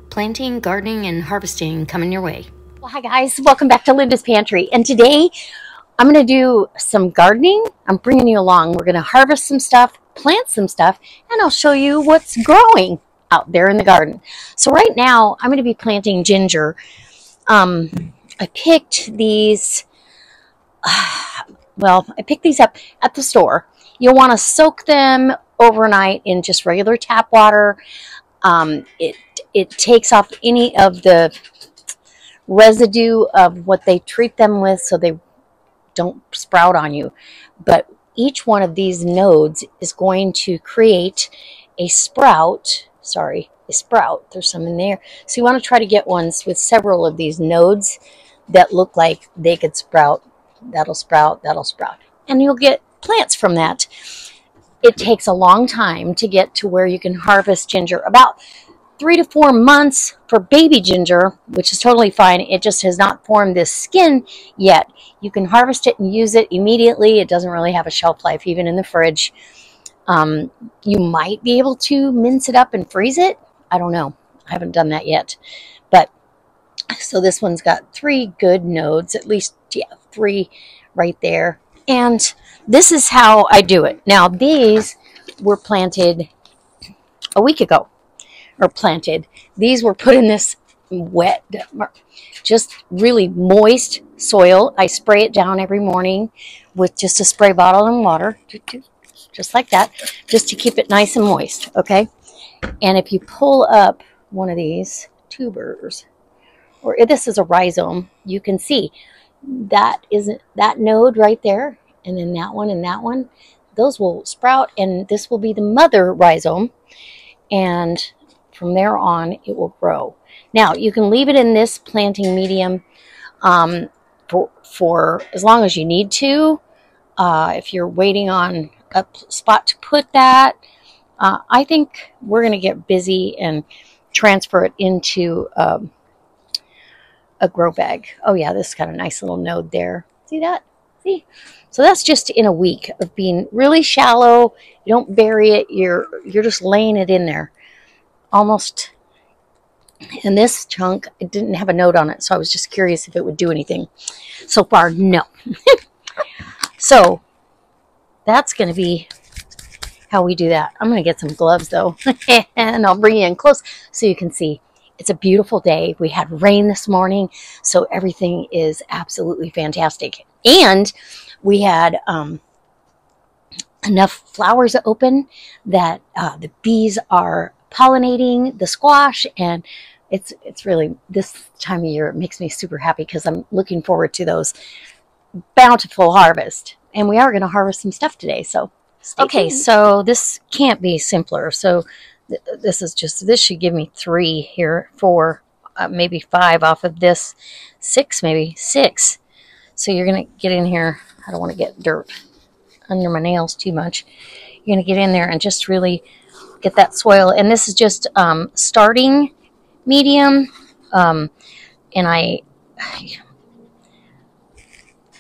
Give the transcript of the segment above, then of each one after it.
Planting, gardening, and harvesting coming your way. Well, hi guys, welcome back to Linda's Pantry. And today I'm going to do some gardening. I'm bringing you along. We're going to harvest some stuff, plant some stuff, and I'll show you what's growing out there in the garden. So right now I'm going to be planting ginger. I picked these, I picked these up at the store. You'll want to soak them overnight in just regular tap water. It takes off any of the residue of what they treat them with so they don't sprout on you. But each one of these nodes is going to create a sprout. Sorry, a sprout. There's some in there. So you want to try to get ones with several of these nodes that look like they could sprout. That'll sprout, that'll sprout. And you'll get plants from that. It takes a long time to get to where you can harvest ginger. About 3 to 4 months for baby ginger, which is totally fine. It just has not formed this skin yet. You can harvest it and use it immediately. It doesn't really have a shelf life, even in the fridge. You might be able to mince it up and freeze it. I don't know. I haven't done that yet. But so this one's got 3 good nodes, at least, yeah, 3 right there. And this is how I do it. Now, these were planted a week ago. Or planted. These were put in this wet, just really moist soil. I spray it down every morning with just a spray bottle and water, just like that, just to keep it nice and moist, okay? And if you pull up one of these tubers, or if this is a rhizome, you can see that node right there, and then that one and that one, those will sprout, and this will be the mother rhizome, and from there on, it will grow. Now, you can leave it in this planting medium for as long as you need to. If you're waiting on a spot to put that, I think we're going to get busy and transfer it into a grow bag. Oh yeah, this got a nice little node there. See that? See? So that's just in a week of being really shallow. You don't bury it. You're just laying it in there. Almost. In this chunk, it didn't have a note on it, so I was just curious if it would do anything. So far, no. So that's going to be how we do that. I'm going to get some gloves though, and I'll bring you in close so you can see. It's a beautiful day. We had rain this morning, so everything is absolutely fantastic. And we had enough flowers open that the bees are pollinating the squash, and it's really, this time of year, it makes me super happy because I'm looking forward to those bountiful harvest. And we are going to harvest some stuff today, so okay, so this can't be simpler. So this should give me 3 here, 4, maybe 5 off of this, 6, maybe 6. So you're going to get in here. I don't want to get dirt under my nails too much. You're going to get in there and just really get that soil. And this is just starting medium. And I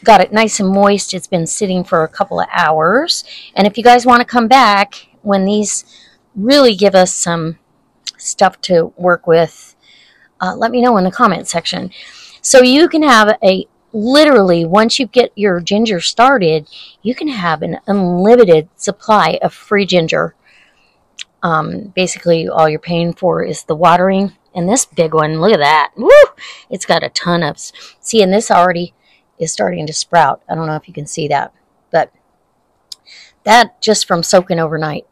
got it nice and moist. It's been sitting for a couple of hours. And if you guys want to come back when these really give us some stuff to work with, let me know in the comment section. So you can have literally, once you get your ginger started, you can have an unlimited supply of free ginger. Basically, all you're paying for is the watering. And this big one, look at that. Woo! It's got a ton of, see, and this already is starting to sprout. I don't know if you can see that, but that just from soaking overnight.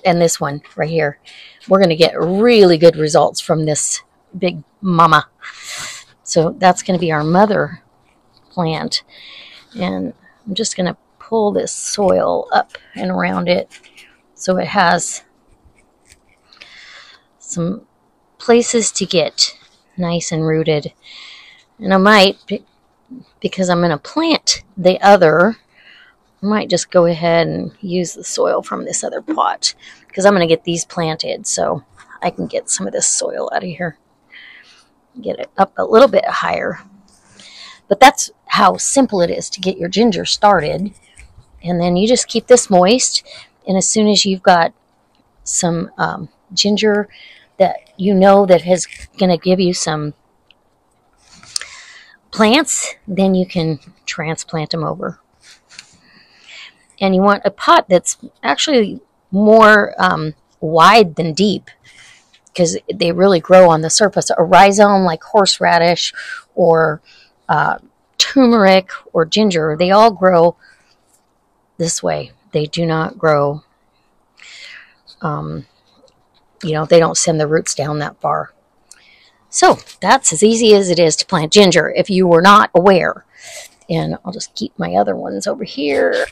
And this one right here, we're going to get really good results from this big mama. So that's going to be our mother plant. And I'm just going to pull this soil up and around it so it has some places to get nice and rooted. And I might, because I'm going to plant the other, I might just go ahead and use the soil from this other pot because I'm going to get these planted so I can get some of this soil out of here. Get it up a little bit higher. But that's how simple it is to get your ginger started. And then you just keep this moist. And as soon as you've got some ginger that you know that has going to give you some plants, then you can transplant them over. And you want a pot that's actually more wide than deep, because they really grow on the surface. A rhizome like horseradish or turmeric or ginger, they all grow this way. They do not grow, they don't send the roots down that far. So that's as easy as it is to plant ginger if you were not aware. And I'll just keep my other ones over here.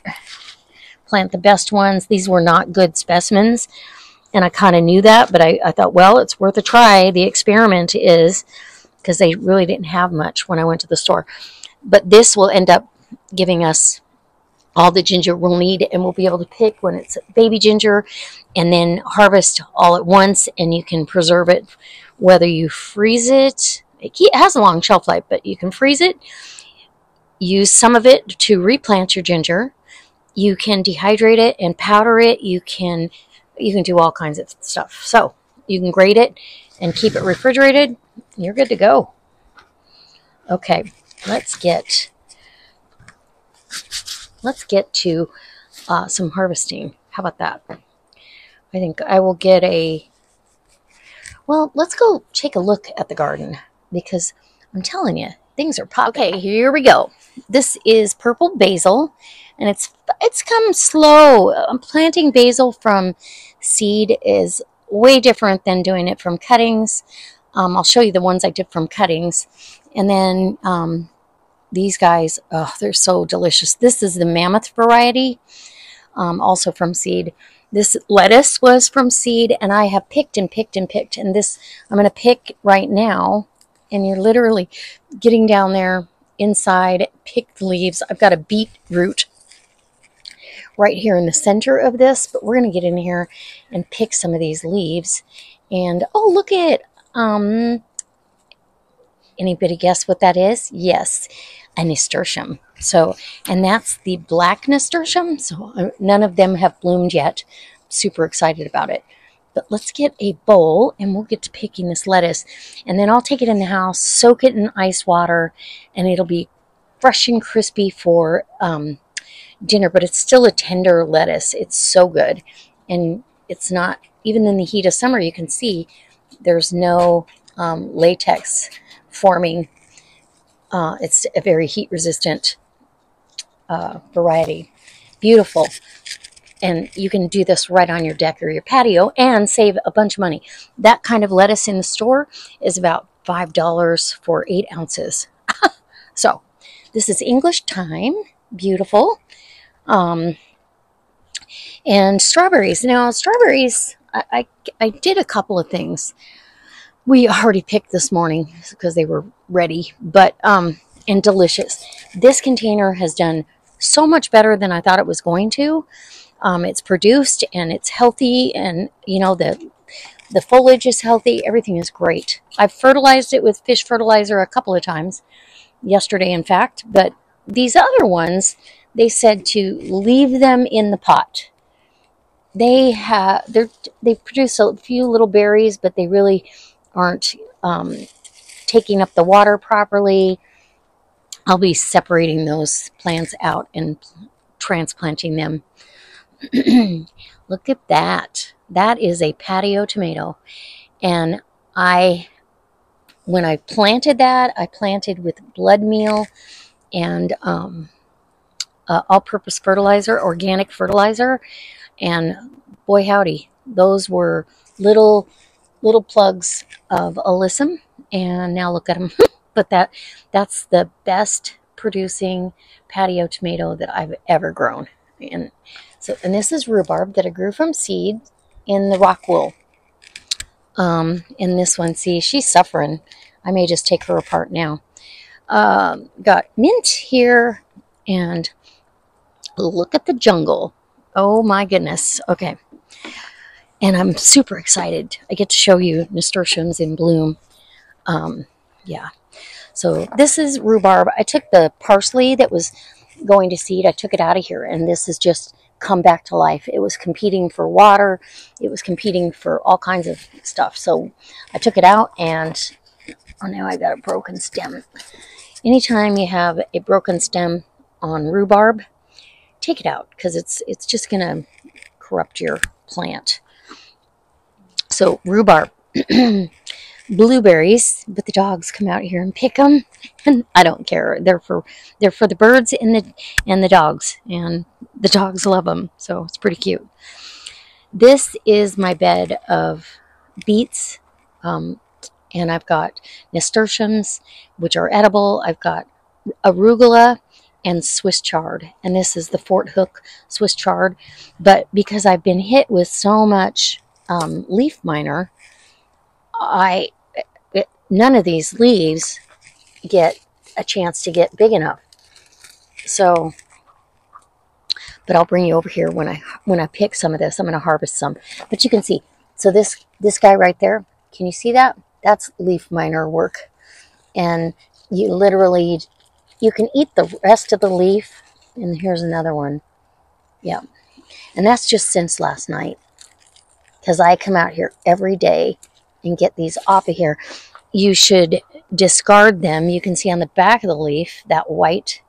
Plant the best ones. These were not good specimens, and I kind of knew that, but I thought, well, it's worth a try. The experiment is, because they really didn't have much when I went to the store. But this will end up giving us all the ginger we'll need, and we'll be able to pick when it's baby ginger and then harvest all at once, and you can preserve it, whether you freeze it. It has a long shelf life, but you can freeze it, use some of it to replant your ginger. You can dehydrate it and powder it. You can do all kinds of stuff. So you can grate it and keep it refrigerated. You're good to go. Okay, let's get to some harvesting. How about that? I think I will get well, let's go take a look at the garden, because I'm telling you, things are popping. Okay, here we go. This is purple basil, and it's come slow. Planting basil from seed is way different than doing it from cuttings. I'll show you the ones I did from cuttings. And then these guys, oh, they're so delicious. This is the mammoth variety, also from seed. This lettuce was from seed, and I have picked and picked and picked. And this I'm going to pick right now, and you're literally getting down there inside, pick the leaves. I've got a beetroot right here in the center of this, but we're going to get in here and pick some of these leaves. And oh, look at anybody guess what that is? Yes, a nasturtium. So, and that's the black nasturtium. So none of them have bloomed yet. Super excited about it. But let's get a bowl, and we'll get to picking this lettuce. And then I'll take it in the house, soak it in ice water, and it'll be fresh and crispy for dinner. But it's still a tender lettuce. It's so good. And it's not, even in the heat of summer, you can see there's no latex forming. It's a very heat-resistant variety. Beautiful. And you can do this right on your deck or your patio and save a bunch of money. That kind of lettuce in the store is about $5 for 8 ounces. So this is English thyme. Beautiful. And strawberries. Now, strawberries, I did a couple of things. We already picked this morning because they were ready, but and delicious. This container has done so much better than I thought it was going to. It's produced, and it's healthy, and the foliage is healthy. Everything is great. I've fertilized it with fish fertilizer a couple of times, yesterday in fact, but these other ones, they said to leave them in the pot. They produce a few little berries, but they really aren't taking up the water properly. I'll be separating those plants out and transplanting them. Look at that. That is a patio tomato. And when I planted that, I planted with blood meal and all-purpose fertilizer, organic fertilizer. And boy howdy, those were little plugs of alyssum. And now look at them. But that's the best producing patio tomato that I've ever grown. And this is rhubarb that I grew from seed in the rock wool. And this one, see, she's suffering. I may just take her apart now. Got mint here, and look at the jungle. Oh my goodness. Okay. And I'm super excited. I get to show you nasturtiums in bloom. Yeah. So this is rhubarb. I took the parsley that was going to seed. I took it out of here, and this is just come back to life. It was competing for water. It was competing for all kinds of stuff. So I took it out, and oh, now I got a broken stem. Anytime you have a broken stem on rhubarb, take it out, because it's just going to corrupt your plant. So rhubarb. Blueberries, but the dogs come out here and pick them, and I don't care. They're for the birds and the dogs, and the dogs love them, so it's pretty cute. This is my bed of beets, and I've got nasturtiums, which are edible. I've got arugula and Swiss chard, and this is the Fort Hook Swiss chard. But because I've been hit with so much leaf miner, none of these leaves get a chance to get big enough. So, but I'll bring you over here when I pick some of this. I'm going to harvest some. But you can see, so this guy right there, can you see that? That's leaf miner work. And you literally, you can eat the rest of the leaf. And here's another one. Yeah. And that's just since last night, because I come out here every day and get these off of here. You should discard them. You can see on the back of the leaf, that white,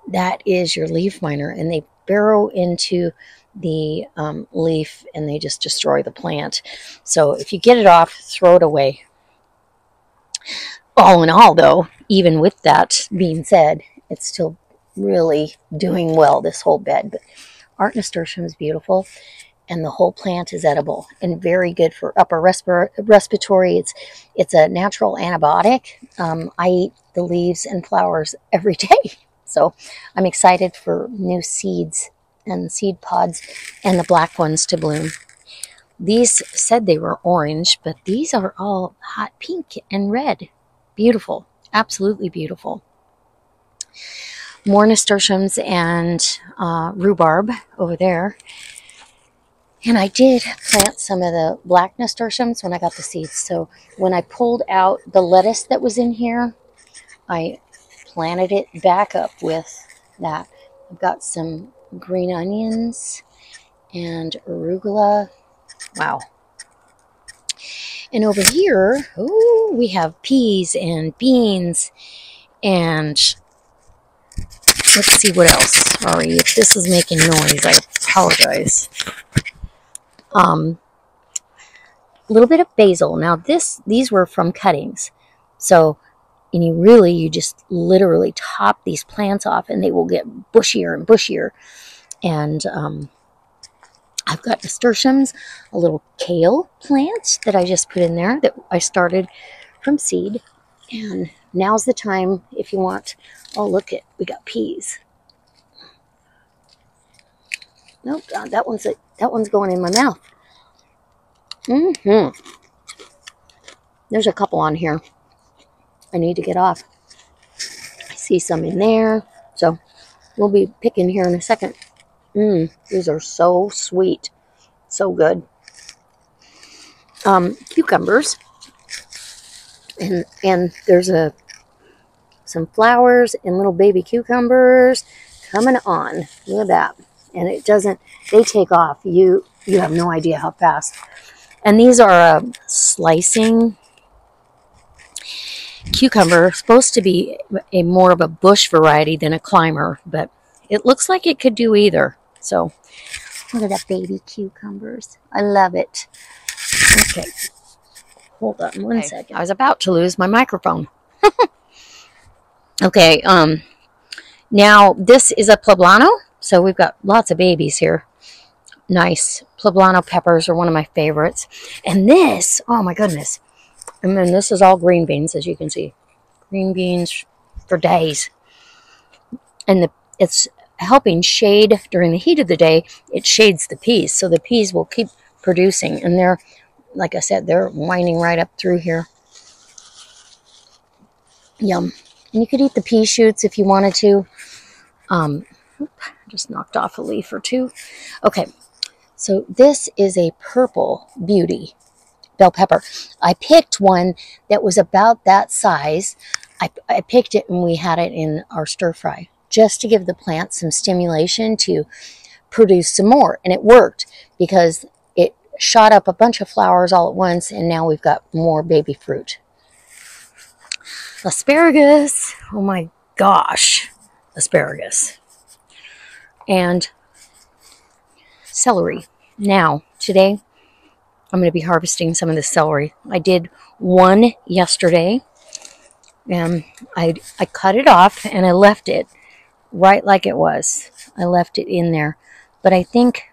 that is your leaf miner, and they burrow into the leaf, and they just destroy the plant. So if you get it off, throw it away. All in all, though, even with that being said, it's still really doing well, this whole bed. But art nasturtium is beautiful. And the whole plant is edible and very good for upper respiratory. It's a natural antibiotic. I eat the leaves and flowers every day. So I'm excited for new seeds and seed pods and the black ones to bloom. These said they were orange, but these are all hot pink and red. Beautiful. Absolutely beautiful. More nasturtiums and rhubarb over there. And I did plant some of the black nasturtiums when I got the seeds. So when I pulled out the lettuce that was in here, I planted it back up with that. I've got some green onions and arugula. Wow. And over here, ooh, we have peas and beans. And let's see what else. Sorry, if this is making noise, I apologize. A little bit of basil. Now these were from cuttings. So, and you just literally top these plants off, and they will get bushier and bushier. And I've got nasturtiums, a little kale plant that I just put in there that I started from seed. And now's the time if you want. Oh, look it, we got peas. Nope, that one's going in my mouth. There's a couple on here I need to get off. I see some in there, so we'll be picking here in a second. These are so sweet, so good. Cucumbers, and there's some flowers and little baby cucumbers coming on. Look at that. And it doesn't, they take off. You have no idea how fast. And these are a slicing cucumber, supposed to be a more of a bush variety than a climber, but it looks like it could do either. So look at that baby cucumbers. I love it. Okay. Hold on one second. I was about to lose my microphone. Okay, now this is a poblano. So we've got lots of babies here. Nice. Poblano peppers are one of my favorites. And this, oh my goodness. And then this is all green beans, as you can see. Green beans for days. And it's helping shade during the heat of the day. It shades the peas, so the peas will keep producing. And they're, like I said, they're winding right up through here. Yum. And you could eat the pea shoots if you wanted to. Just knocked off a leaf or two. Okay, so this is a purple beauty bell pepper. I picked one that was about that size. I picked it and we had it in our stir fry. just to give the plant some stimulation to produce some more. And it worked because it shot up a bunch of flowers all at once, and now we've got more baby fruit. Asparagus, oh my gosh, asparagus. And celery. Now, today, I'm going to be harvesting some of the celery. I did one yesterday, and I cut it off, and I left it right like it was. I left it in there. But I think,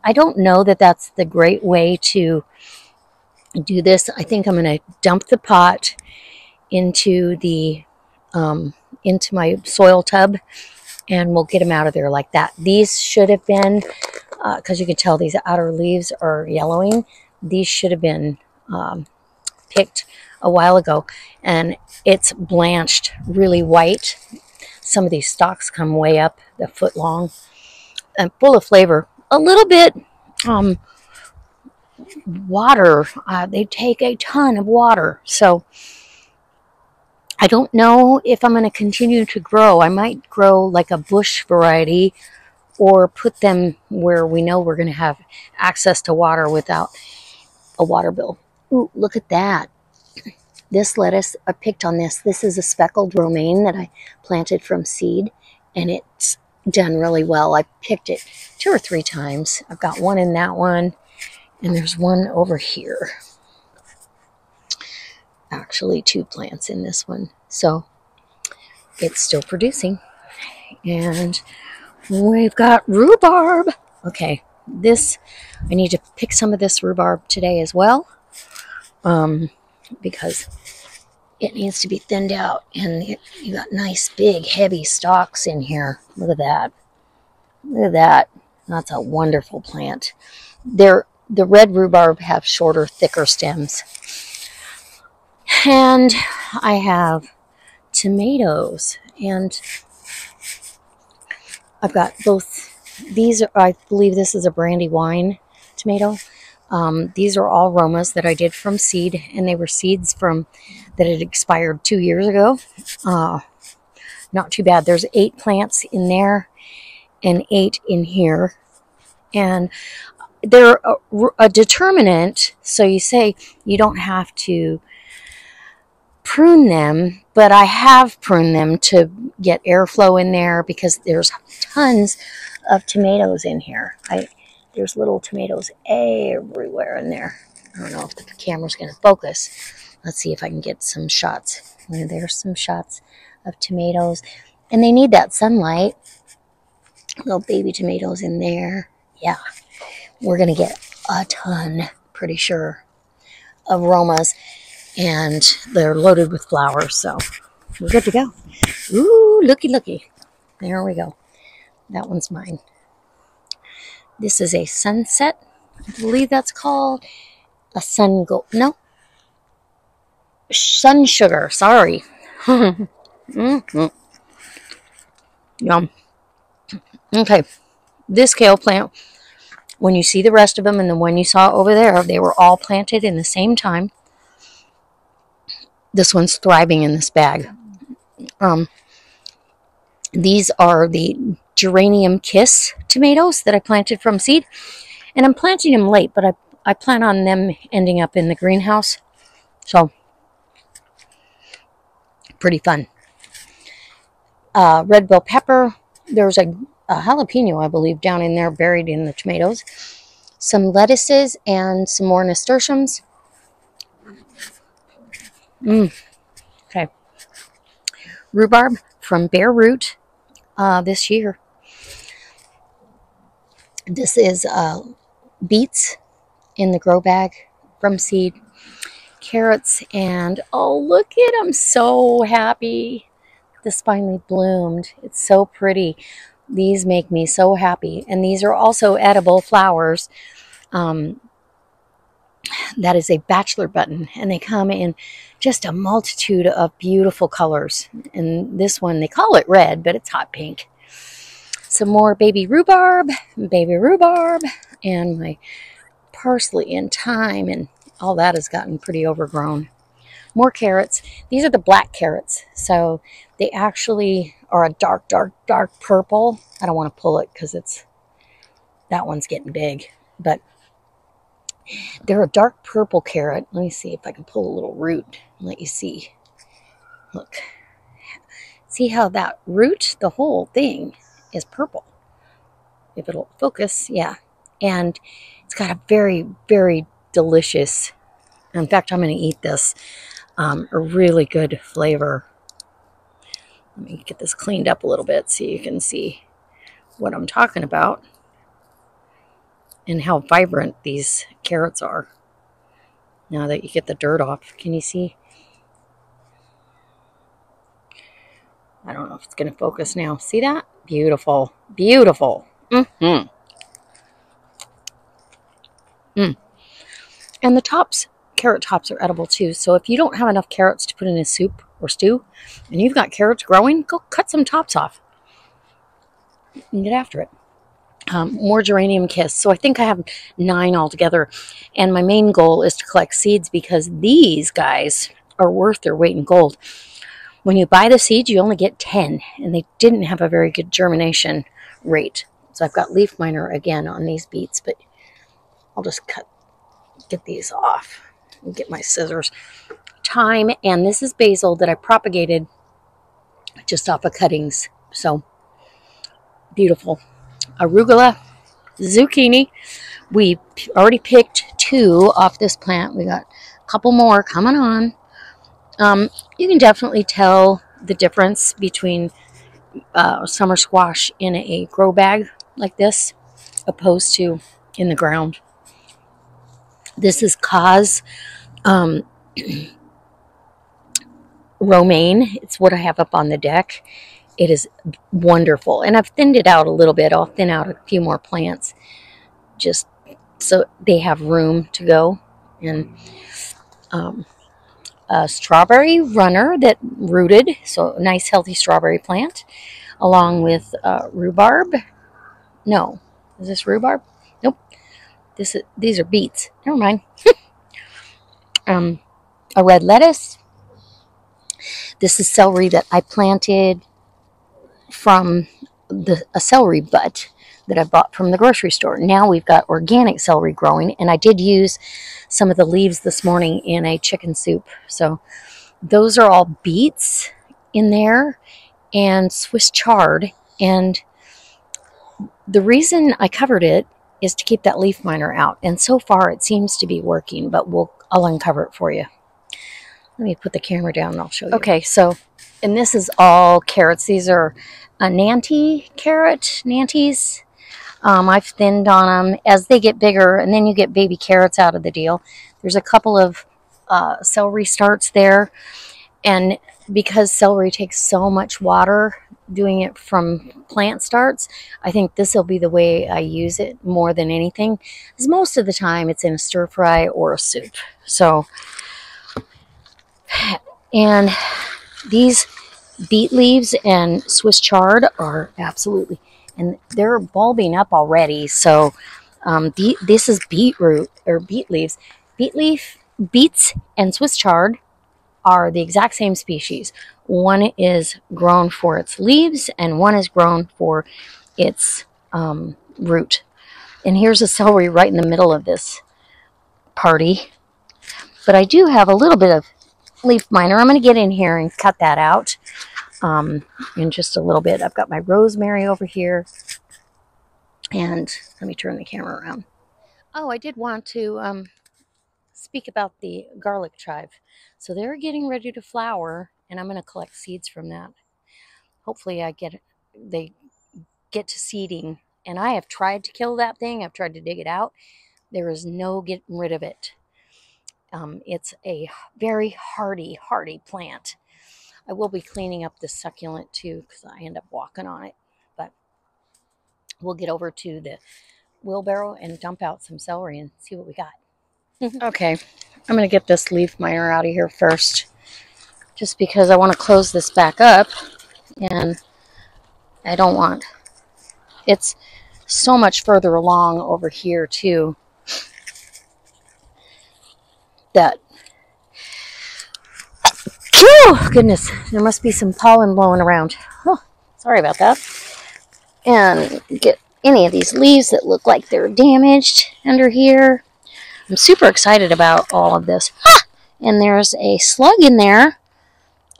I don't know that that's the great way to do this. I think I'm going to dump the pot into my soil tub, and we'll get them out of there like that. These should have been, because you can tell these outer leaves are yellowing, these should have been picked a while ago, and it's blanched really white. Some of these stalks come way up, a foot long, and full of flavor. A little bit water. They take a ton of water, so I don't know if I'm going to continue to grow. I might grow like a bush variety, or put them where we know we're going to have access to water without a water bill. Ooh, look at that. This lettuce, I picked on this. This is a speckled romaine that I planted from seed, and it's done really well. I picked it 2 or 3 times. I've got one in that one, and there's one over here. Actually 2 plants in this one. So it's still producing. And we've got rhubarb. Okay, this, I need to pick some of this rhubarb today as well, because it needs to be thinned out, and you got nice big heavy stalks in here. Look at that. Look at that. That's a wonderful plant. The red rhubarb have shorter, thicker stems. And I have tomatoes, and I've got both. These are, I believe this is a Brandywine tomato. These are all Romas that I did from seed, and they were seeds from that had expired 2 years ago. Not too bad. There's 8 plants in there and 8 in here, and they're a determinant. So you say you don't have to prune them, but I have pruned them to get airflow in there because there's tons of tomatoes in here. There's little tomatoes everywhere in there. I don't know if the camera's going to focus. Let's see if I can get some shots. There's some shots of tomatoes, and they need that sunlight. Little baby tomatoes in there. Yeah, we're going to get a ton, pretty sure, of Romas, and they're loaded with flowers, so we're good to go. Ooh, looky, looky. There we go. That one's mine. This is a sunset. I believe that's called a sun sugar. Sorry. Yum. Okay. This kale plant, when you see the rest of them and the one you saw over there, they were all planted in the same time. This one's thriving in this bag. These are the Geranium Kiss tomatoes that I planted from seed. And I'm planting them late, but I plan on them ending up in the greenhouse. So, pretty fun. Red bell pepper. There's a jalapeno, I believe, down in there buried in the tomatoes. Some lettuces and some more nasturtiums. Okay. Rhubarb from bare root this year. This is beets in the grow bag from seed. Carrots, and oh, look at them. So happy. This finally bloomed. It's so pretty. These make me so happy. And these are also edible flowers. That is a bachelor button, and they come in just a multitude of beautiful colors. And this one, they call it red, but it's hot pink. Some more baby rhubarb, and my parsley and thyme, and all that has gotten pretty overgrown. More carrots. These are the black carrots. So they actually are a dark, dark, dark purple. I don't want to pull it because that one's getting big. But they're a dark purple carrot. Let me see if I can pull a little root and let you see. Look. See how that root, the whole thing, is purple. If it'll focus, yeah. And it's got a very, very delicious, in fact, I'm going to eat this, a really good flavor. Let me get this cleaned up a little bit so you can see what I'm talking about and how vibrant these carrots are. Now that you get the dirt off, can you see? I don't know if it's going to focus now. See that? Beautiful. Beautiful. Mm-hmm. Mm. And the tops, carrot tops are edible too. So if you don't have enough carrots to put in a soup or stew, and you've got carrots growing, go cut some tops off and get after it. More geranium kiss. So I think I have 9 altogether. And my main goal is to collect seeds because these guys are worth their weight in gold. When you buy the seeds, you only get 10, and they didn't have a very good germination rate. So I've got leaf miner again on these beets, but I'll just get these off and get my scissors. Thyme, and this is basil that I propagated just off of cuttings. So beautiful. Arugula, zucchini. We already picked 2 off this plant. We got a couple more coming on. You can definitely tell the difference between summer squash in a grow bag like this opposed to in the ground. This is cause romaine. It's what I have up on the deck. It is wonderful. And I've thinned it out a little bit. I'll thin out a few more plants just so they have room to go. And a strawberry runner that rooted, so a nice healthy strawberry plant, along with rhubarb. No, is this rhubarb? Nope. These are beets. Never mind. A red lettuce. This is celery that I planted from a celery butt that I bought from the grocery store. Now we've got organic celery growing, and I did use some of the leaves this morning in a chicken soup. So those are all beets in there and Swiss chard. And the reason I covered it is to keep that leaf miner out. And so far it seems to be working, but I'll uncover it for you. Let me put the camera down and I'll show you. Okay, so, and this is all carrots. These are a Nantes carrot, Nantes. I've thinned on them as they get bigger, and then you get baby carrots out of the deal. There's a couple of celery starts there, and because celery takes so much water doing it from plant starts, I think this will be the way I use it more than anything, because most of the time it's in a stir fry or a soup. So, and these beet leaves and Swiss chard are absolutely, and they're bulbing up already. So this is beetroot or beet leaves. Beets and Swiss chard are the exact same species. One is grown for its leaves and one is grown for its root. And here's a celery right in the middle of this party. But I do have a little bit of leaf miner. I'm going to get in here and cut that out in just a little bit. I've got my rosemary over here. And let me turn the camera around. Oh, I did want to speak about the garlic chive. So they're getting ready to flower, and I'm going to collect seeds from that. Hopefully they get to seeding. And I have tried to kill that thing. I've tried to dig it out. There is no getting rid of it. It's a very hardy plant. I will be cleaning up this succulent too because I end up walking on it. But we'll get over to the wheelbarrow and dump out some celery and see what we got. Okay, I'm going to get this leaf miner out of here first, just because I want to close this back up, and I don't want, it's so much further along over here too that Whew, goodness, there must be some pollen blowing around. Oh, sorry about that. And get any of these leaves that look like they're damaged under here. I'm super excited about all of this. Ah! And there's a slug in there.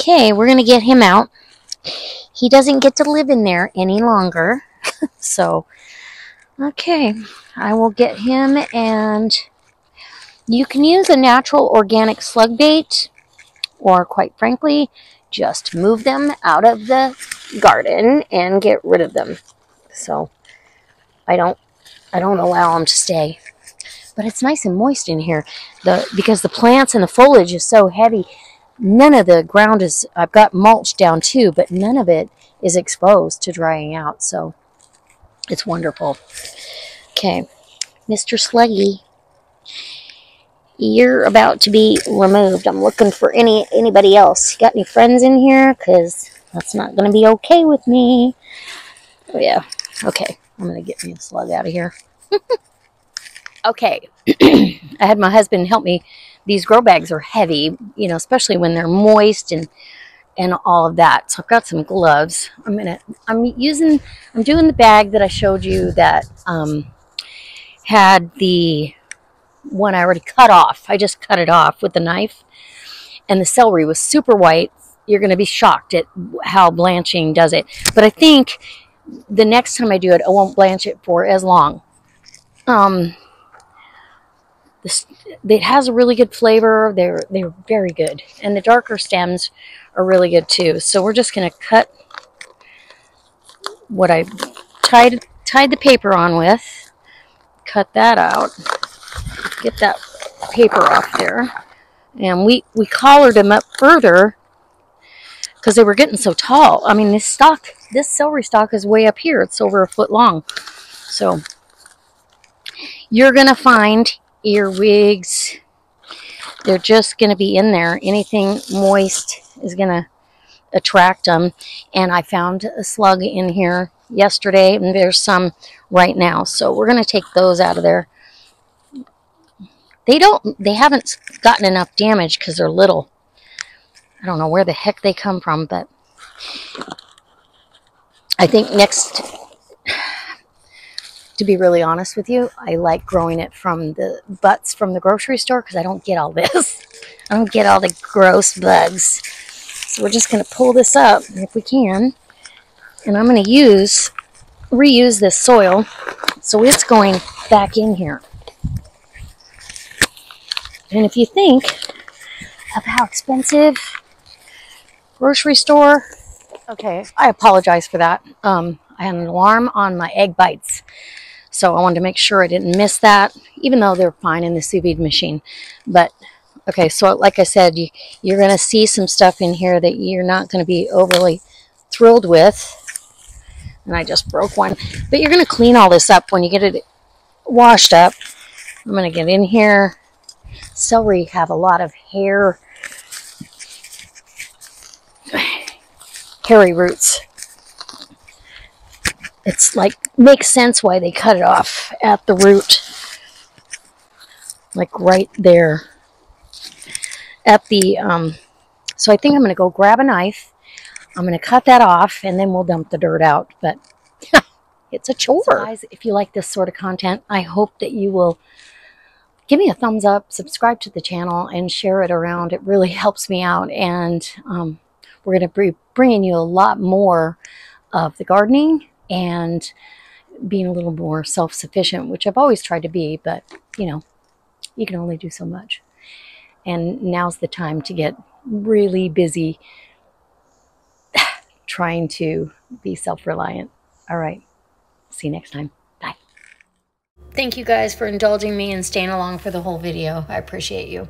Okay, we're going to get him out. He doesn't get to live in there any longer. So, okay, I will get him, and you can use a natural organic slug bait, or quite frankly, just move them out of the garden and get rid of them. So, I don't allow them to stay. But it's nice and moist in here because the plants and the foliage is so heavy. None of the ground is, I've got mulch down too, but none of it is exposed to drying out. So it's wonderful. Okay, Mr. Sluggy, you're about to be removed. I'm looking for anybody else. You got any friends in here? Because that's not going to be okay with me. Oh yeah, okay. I'm going to get me a slug out of here. Okay, I had my husband help me. These grow bags are heavy, you know, especially when they're moist and all of that. So I've got some gloves. I'm doing the bag that I showed you that had the one I already cut off. I just cut it off with the knife, and the celery was super white. You're going to be shocked at how blanching does it. But I think the next time I do it, I won't blanch it for as long. It has a really good flavor. They're very good, and the darker stems are really good too. So we're just going to cut what I tied the paper on with. Cut that out. Get that paper off there, and we collared them up further because they were getting so tall. I mean, this celery stalk is way up here. It's over a foot long. So you're going to find earwigs. They're just going to be in there. Anything moist is going to attract them. And I found a slug in here yesterday, and there's some right now. So we're going to take those out of there. They haven't gotten enough damage because they're little. I don't know where the heck they come from, but I think next, to be really honest with you, I like growing it from the butts from the grocery store because I don't get all this. I don't get all the gross bugs. So we're just going to pull this up if we can. And I'm going to reuse this soil. So it's going back in here. And if you think of how expensive grocery store, okay, I apologize for that. I had an alarm on my egg bites. So I wanted to make sure I didn't miss that, even though they're fine in the sous vide machine. But, okay, so like I said, you're going to see some stuff in here that you're not going to be overly thrilled with. And I just broke one. But you're going to clean all this up when you get it washed up. I'm going to get in here. Celery have a lot of hairy roots. It's like, makes sense why they cut it off at the root. Like right there. At the, so I think I'm going to go grab a knife. I'm going to cut that off, and then we'll dump the dirt out. But it's a chore. So guys, if you like this sort of content, I hope that you will give me a thumbs up, subscribe to the channel, and share it around. It really helps me out. And we're going to be bringing you a lot more of the gardening and being a little more self-sufficient, which I've always tried to be, but, you know, you can only do so much. And now's the time to get really busy trying to be self-reliant. All right. See you next time. Bye. Thank you guys for indulging me and staying along for the whole video. I appreciate you.